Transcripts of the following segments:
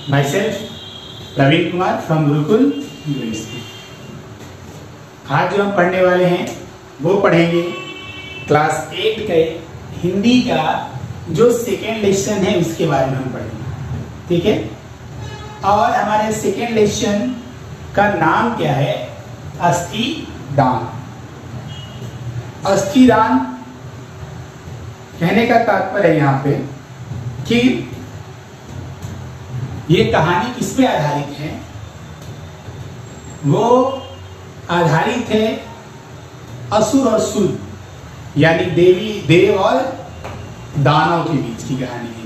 myself Praveen Kumar from Gurukul University. आज जो हम पढ़ने वाले हैं वो पढ़ेंगे क्लास 8 के हिंदी का जो सेकेंड लेसन है उसके बारे में हम पढ़ेंगे, ठीक है। और हमारे सेकेंड लेसन का नाम क्या है? अस्थि दान। अस्थि दान कहने का तात्पर्य है यहाँ पे कि ये कहानी किस पे आधारित है? वो आधारित है असुर और सुर यानी देव और दानव के बीच की कहानी है।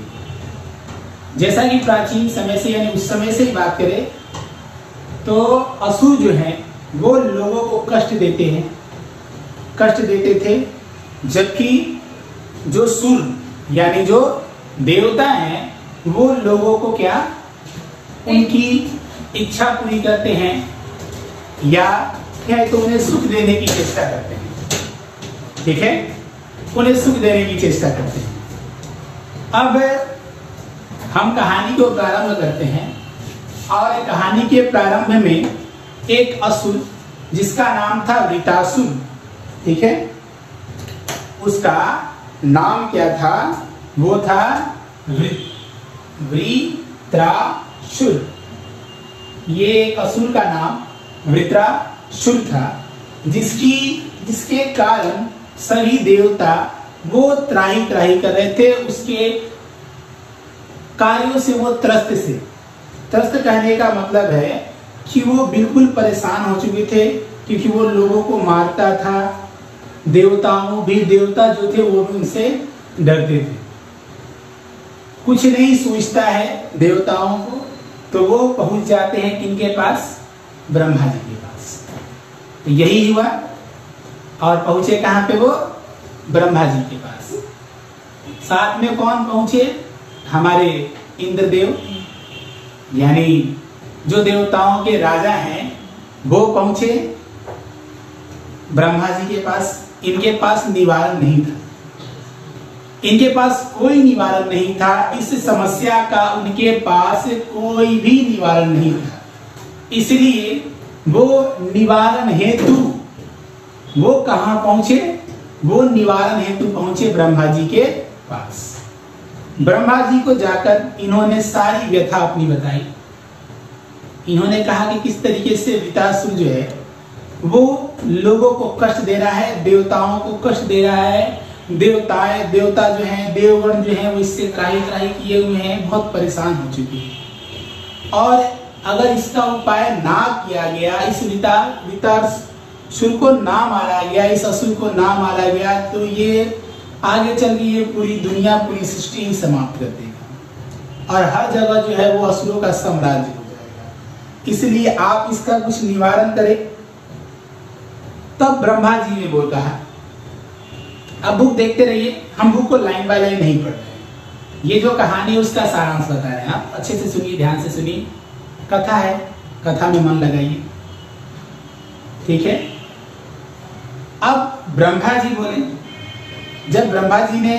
जैसा कि प्राचीन समय से यानी उस समय से ही बात करें तो असुर जो हैं वो लोगों को कष्ट देते थे, जबकि जो सुर यानी जो देवता हैं वो लोगों को क्या उनकी इच्छा पूरी करते हैं या क्या तो उन्हें सुख देने की चेष्टा करते हैं, ठीक है, उन्हें सुख देने की चेष्टा करते हैं। अब हम कहानी को प्रारंभ करते हैं और कहानी के प्रारंभ में एक असुर जिसका नाम था वृत्रासुर, ठीक है, उसका नाम क्या था? वो था वृत्रासुर। ये एक असुर का नाम वृत्रासुर था, जिसके कारण सभी देवता वो त्राही त्राही कर रहे थे। उसके कार्यों से वो त्रस्त कहने का मतलब है कि वो बिल्कुल परेशान हो चुके थे, क्योंकि वो लोगों को मारता था। देवता जो थे वो भी उनसे डरते थे। कुछ नहीं सूझता है देवताओं को, तो वो पहुंच जाते हैं किनके पास? ब्रह्मा जी के पास। तो यही हुआ और पहुंचे कहां पे? वो ब्रह्मा जी के पास। साथ में कौन पहुंचे? हमारे इंद्रदेव यानी जो देवताओं के राजा हैं वो पहुंचे ब्रह्मा जी के पास। इनके पास निवारण नहीं था, इनके पास कोई निवारण नहीं था। इस समस्या का उनके पास कोई भी निवारण नहीं था, इसलिए वो निवारण हेतु वो कहां पहुंचे? वो निवारण हेतु पहुंचे ब्रह्मा जी के पास। ब्रह्मा जी को जाकर इन्होंने सारी व्यथा अपनी बताई। इन्होंने कहा कि किस तरीके से वृत्रासुर जो है वो लोगों को कष्ट दे रहा है, देवताओं को कष्ट दे रहा है। देवता जो हैं, देवगण जो हैं वो इससे त्राही त्राही किए हुए हैं, बहुत परेशान हो चुके हैं। और अगर इसका उपाय ना किया गया, इस वृत्रासुर को ना मारा गया, इस असुर को ना मारा गया, तो ये आगे चल के ये पूरी दुनिया, पूरी सृष्टि ही समाप्त कर देगा और हर जगह जो है वो असुरों का साम्राज्य हो जाएगा। इसलिए आप इसका कुछ निवारण करें। तब ब्रह्मा जी ने बोल कहा, अब बुक देखते रहिए, हम बुक को लाइन बाय लाइन नहीं पढ़ रहे। ये जो कहानी है उसका सारांश बता रहे हैं, आप अच्छे से सुनिए, ध्यान से सुनिए। कथा है, कथा में मन लगाइए, ठीक है। अब ब्रह्मा जी बोले, जब ब्रह्मा जी ने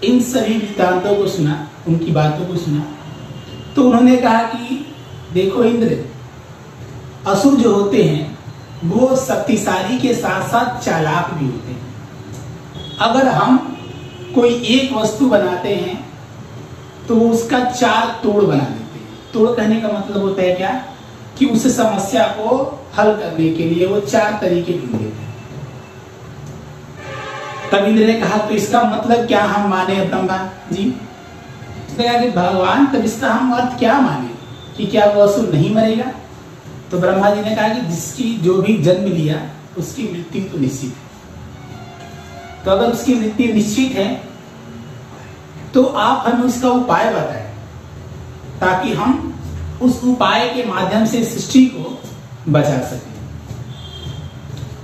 इन सभी वृत्तांतों को सुना, उनकी बातों को सुना, तो उन्होंने कहा कि देखो इंद्र, असुर जो होते हैं वो शक्तिशाली के साथ साथ चालाक भी होते हैं। अगर हम कोई एक वस्तु बनाते हैं तो उसका 4 तोड़ बना देते हैं। तोड़ कहने का मतलब होता है क्या? कि उस समस्या को हल करने के लिए वो 4 तरीके ढूंढ देते हैं। तब इंद्र ने कहा, तो इसका मतलब क्या हम माने ब्रह्मा जी? उसने कहा कि भगवान, तब इसका हम अर्थ क्या माने कि क्या वो असुर नहीं मरेगा? तो ब्रह्मा जी ने कहा कि जिसकी जो भी जन्म लिया उसकी मृत्यु तो निश्चित है। तो अगर उसकी मृत्यु निश्चित है तो आप हमें उसका उपाय बताएं, ताकि हम उस उपाय के माध्यम से सृष्टि को बचा सकें।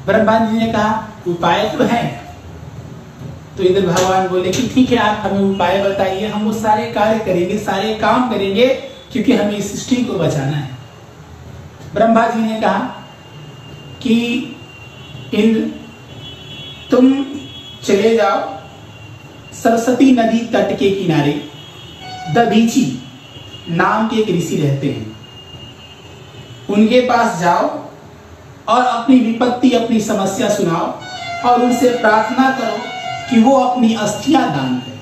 ब्रह्मा जी ने कहा उपाय तो है। तो इंद्र भगवान बोले कि ठीक है, आप हमें उपाय बताइए, हम वो सारे कार्य करेंगे, सारे काम करेंगे, क्योंकि हमें इस सृष्टि को बचाना है। ब्रह्मा जी ने कहा कि इंद्र, तुम चले जाओ सरस्वती नदी तट के किनारे दधीची नाम के एक ऋषि रहते हैं, उनके पास जाओ और अपनी विपत्ति, अपनी समस्या सुनाओ और उनसे प्रार्थना करो कि वो अपनी अस्थियां दान करें।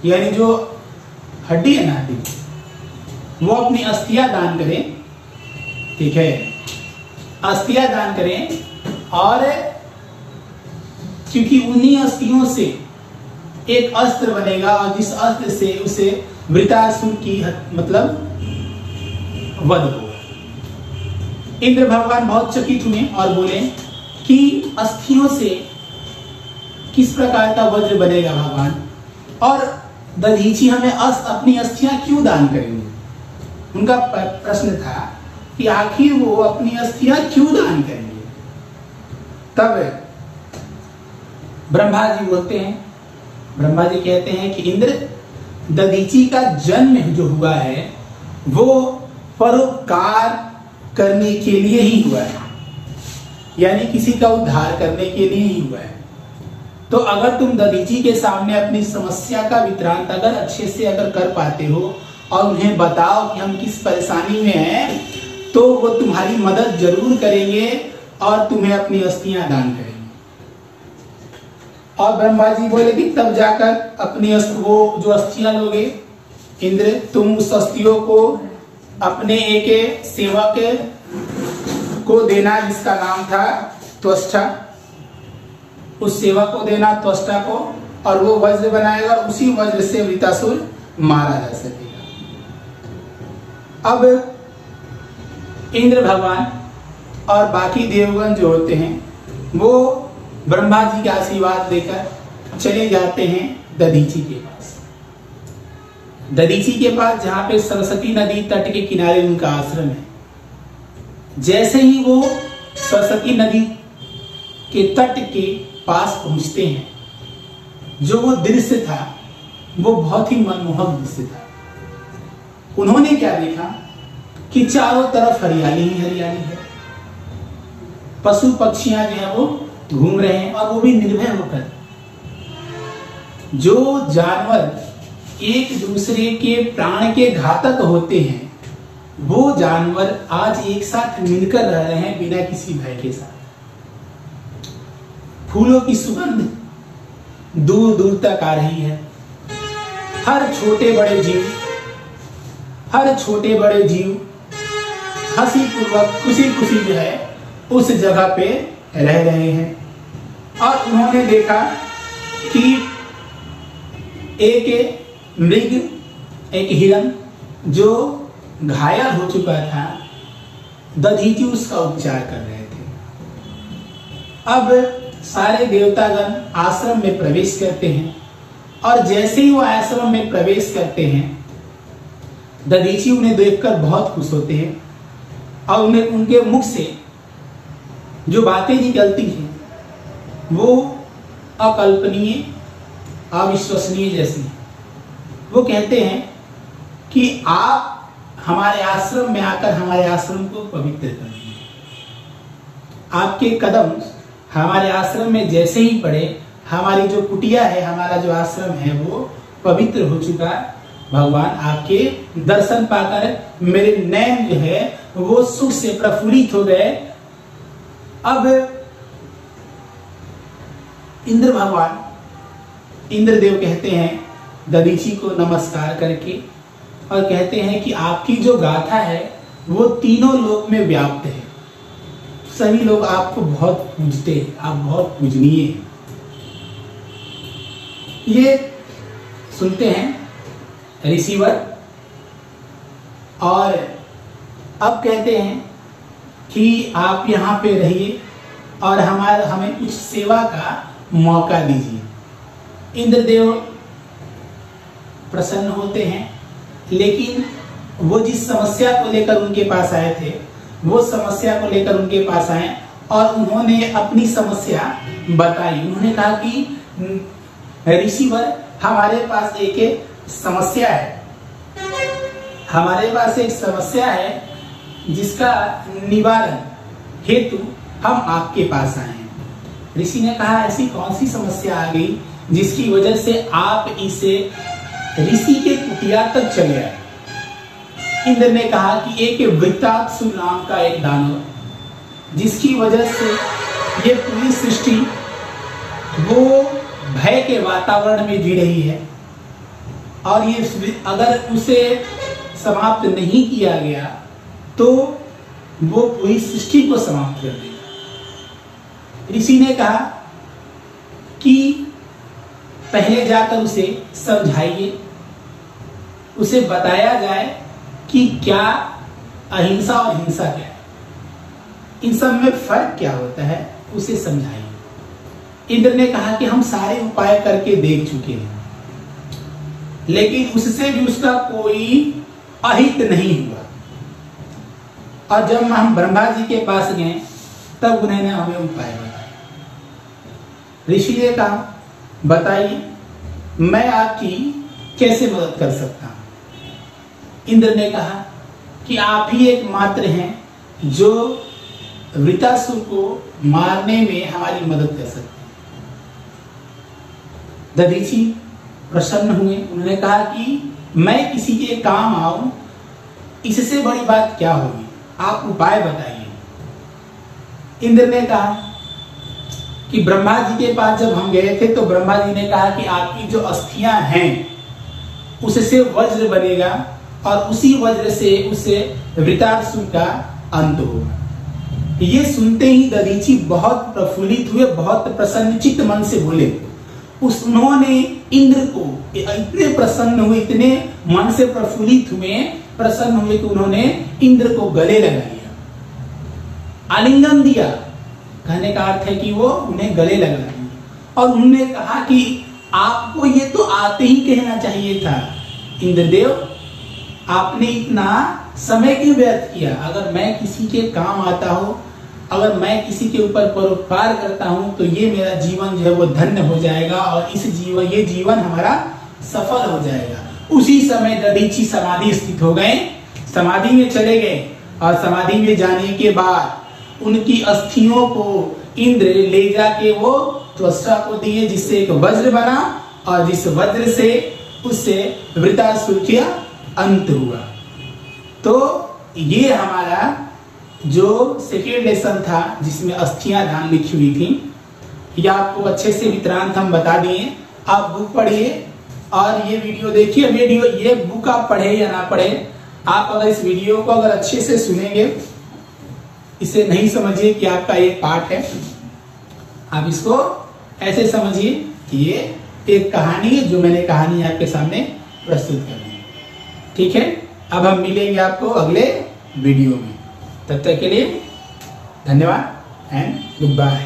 यानी जो हड्डी है ना, हड्डी, वो अपनी अस्थियां दान करें। ठीक है, अस्थियां दान करें, और क्योंकि उन्हीं अस्थियों से एक अस्त्र बनेगा और जिस अस्त्र से उसे वृत्रासुर की मतलब वध होगा। इंद्र भगवान बहुत चकित हुए और बोले कि अस्थियों से किस प्रकार का वज्र बनेगा भगवान, और दधीची हमें अपनी अस्थियां क्यों दान करेंगे। उनका प्रश्न था कि आखिर वो अपनी अस्थियां क्यों दान करेंगे। तब ब्रह्मा जी बोलते हैं, ब्रह्मा जी कहते हैं कि इंद्र, दधीची का जन्म जो हुआ है वो परोपकार करने के लिए ही हुआ है, यानी किसी का उद्धार करने के लिए ही हुआ है। तो अगर तुम दधीची के सामने अपनी समस्या का वितरांत अगर अच्छे से अगर कर पाते हो और उन्हें बताओ कि हम किस परेशानी में हैं, तो वो तुम्हारी मदद जरूर करेंगे और तुम्हें अपनी अस्थियां दान करेंगे। और ब्रह्मा जी बोले कि तब जाकर अपनी वो जो अस्थियां लोगे, इंद्र तुम उस अस्थियों को अपने एक सेवक को देना जिसका नाम था त्वष्टा, उस सेवक को देना त्वष्टा को, और वो वज्र बनाएगा, उसी वज्र से वृत्रासुर मारा जा सकेगा। अब इंद्र भगवान और बाकी देवगण जो होते हैं वो ब्रह्मा जी का आशीर्वाद लेकर चले जाते हैं दधीची के पास। दधीची के पास जहां पे सरस्वती नदी तट के किनारे उनका आश्रम है। जैसे ही वो सरस्वती नदी के तट के पास पहुंचते हैं, जो वो दृश्य था वो बहुत ही मनमोहक दृश्य था। उन्होंने क्या देखा कि चारों तरफ हरियाली ही हरियाली है, पशु पक्षियां जो है वो घूम रहे हैं, और वो भी निर्भय होकर। जो जानवर एक दूसरे के प्राण के घातक होते हैं, वो जानवर आज एक साथ मिलकर रह रहे हैं बिना किसी भय के साथ। फूलों की सुगंध दूर दूर तक आ रही है। हर छोटे बड़े जीव हंसी पूर्वक खुशी खुशी जो है उस जगह पे रह रहे हैं। और उन्होंने देखा कि एक मृग, एक हिरण जो घायल हो चुका था, दधीची उसका उपचार कर रहे थे। अब सारे देवतागण आश्रम में प्रवेश करते हैं, और जैसे ही वो आश्रम में प्रवेश करते हैं, दधीची उन्हें देखकर बहुत खुश होते हैं, और उन्हें उनके मुख से जो बातें निकलती हैं वो अकल्पनीय, अविश्वसनीय जैसी। वो कहते हैं कि आप हमारे आश्रम में आकर हमारे आश्रम को पवित्र कर दिए। आपके कदम हमारे आश्रम में जैसे ही पड़े, हमारी जो कुटिया है, हमारा जो आश्रम है वो पवित्र हो चुका। भगवान आपके दर्शन पाकर मेरे नैन जो है वो सुख से प्रफुल्लित हो गए। अब इंद्र भगवान, इंद्रदेव कहते हैं दधीची को नमस्कार करके, और कहते हैं कि आपकी जो गाथा है वो तीनों लोक में व्याप्त है। सभी लोग आपको बहुत पूजते हैं, आप बहुत पूजनीय हैं। ये सुनते हैं ऋषिवर, और अब कहते हैं कि आप यहाँ पे रहिए और हमें कुछ सेवा का मौका दीजिए। इंद्रदेव प्रसन्न होते हैं, लेकिन वो जिस समस्या को लेकर उनके पास आए थे, वो समस्या को लेकर उनके पास आए और उन्होंने अपनी समस्या बताई। उन्होंने कहा कि ऋषिवर, हमारे पास एक समस्या है, हमारे पास एक समस्या है जिसका निवारण हेतु हम आपके पास आए हैं। ऋषि ने कहा, ऐसी कौन सी समस्या आ गई जिसकी वजह से आप इसे ऋषि के कुटिया तक चले आए। इंद्र ने कहा कि एक वृत्रासुर नाम का एक दानव, जिसकी वजह से ये पूरी सृष्टि वो भय के वातावरण में जी रही है, और ये अगर उसे समाप्त नहीं किया गया तो वो पूरी सृष्टि को समाप्त कर देगा। ऋषि ने कहा कि पहले जाकर उसे समझाइए, उसे बताया जाए कि क्या अहिंसा और हिंसा क्या है, इन सब में फर्क क्या होता है, उसे समझाइए। इंद्र ने कहा कि हम सारे उपाय करके देख चुके हैं, लेकिन उससे भी उसका कोई अहित नहीं हुआ। और जब हम ब्रह्मा जी के पास गए तब उन्होंने हमें उपाय बताया। ऋषि ने कहा बताइए मैं आपकी कैसे मदद कर सकता हूं। इंद्र ने कहा कि आप ही एकमात्र हैं जो वृत्रासुर को मारने में हमारी मदद कर सकते हैं। दधीचि प्रसन्न हुए, उन्होंने कहा कि मैं किसी के काम आऊं, इससे बड़ी बात क्या होगी, आप उपाय बताइए। इंद्र ने कहा कि ब्रह्मा जी के पास जब हम गए थे तो ब्रह्मा जी ने कहा कि आपकी जो अस्थियां हैं उससे वज्र बनेगा और उसी वज्र से उसे वृत्रासुर का अंत होगा। ये सुनते ही दधीचि बहुत प्रफुल्लित हुए, बहुत प्रसन्नचित्त मन से बोले। उन्होंने इंद्र को इतने प्रसन्न हुए, इतने मन से प्रफुल्लित हुए, प्रसन्न हुए कि उन्होंने इंद्र को गले लगा लिया, आलिंगन दिया। कहने का अर्थ है कि वो उन्हें गले लगा लिया और उन्होंने कहा कि आपको ये तो आते ही कहना चाहिए था इंद्रदेव, आपने इतना समय क्यों व्यर्थ किया। अगर मैं किसी के काम आता हूं, अगर मैं किसी के ऊपर परोपकार करता हूं तो ये मेरा जीवन जो है वो धन्य हो जाएगा और ये जीवन हमारा सफल हो जाएगा। उसी समय दधीचि समाधि स्थित हो गए, समाधि में चले गए और समाधि में जाने के बाद उनकी अस्थियों को इंद्र ले जाके वो त्वष्टा को दिए, जिससे एक वज्र बना और जिस वज्र से उससे वृत्रासुर का अंत हुआ। तो ये हमारा जो सेकेंड लेसन था जिसमें अस्थियां ध्यान लिखी हुई थी, ये आपको अच्छे से वितरांत हम बता दिए। आप बुक पढ़िए और ये वीडियो देखिए। ये बुक आप पढ़े या ना पढ़े, आप अगर इस वीडियो को अगर अच्छे से सुनेंगे, इसे नहीं समझिए कि आपका एक पाठ है, आप इसको ऐसे समझिए कि ये एक कहानी है जो मैंने कहानी आपके सामने प्रस्तुत कर दी। ठीक है, अब हम मिलेंगे आपको अगले वीडियो में। तब तक के लिए धन्यवाद एंड गुड बाय।